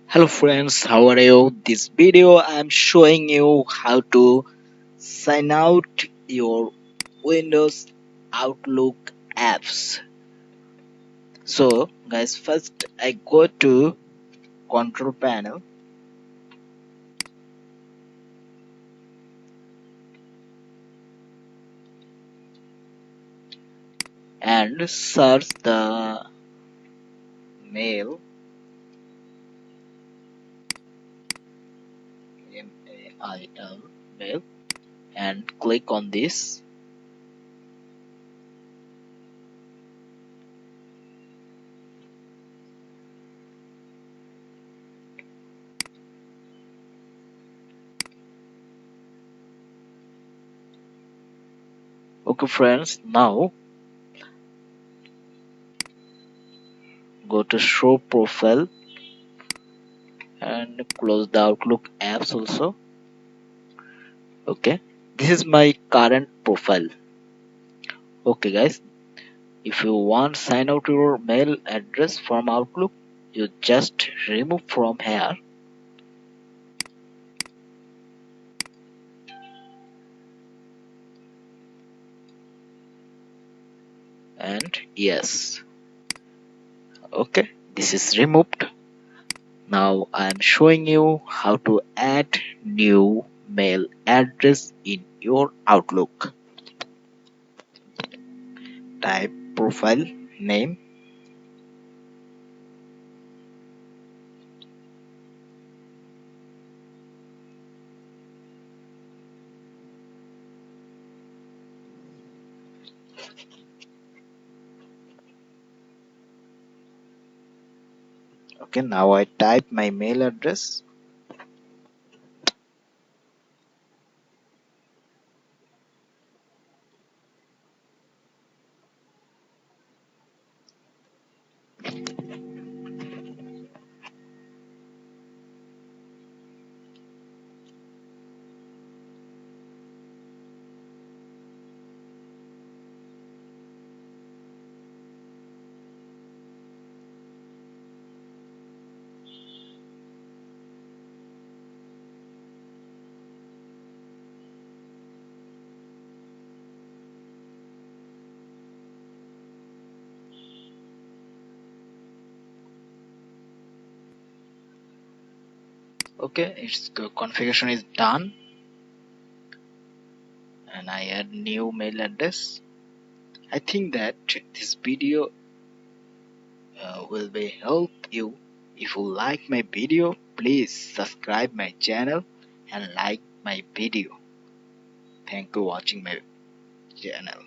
Hello friends, how are you? This video I'm showing you how to sign out your Windows Outlook apps. So guys, first I go to control panel and search the mail mail mail and click on this. Okay friends, now go to show profile and close the Outlook apps also. Okay, this is my current profile. Okay guys, if you want sign out your mail address from Outlook, you just remove from here and yes. Okay, this is removed. Now I am showing you how to add new mail address in your Outlook. Type profile name. Okay, now I type my mail address. Okay, its configuration is done and I add new mail address. I think that this video will be help you. If you like my video, please subscribe my channel and like my video. Thank you for watching my channel.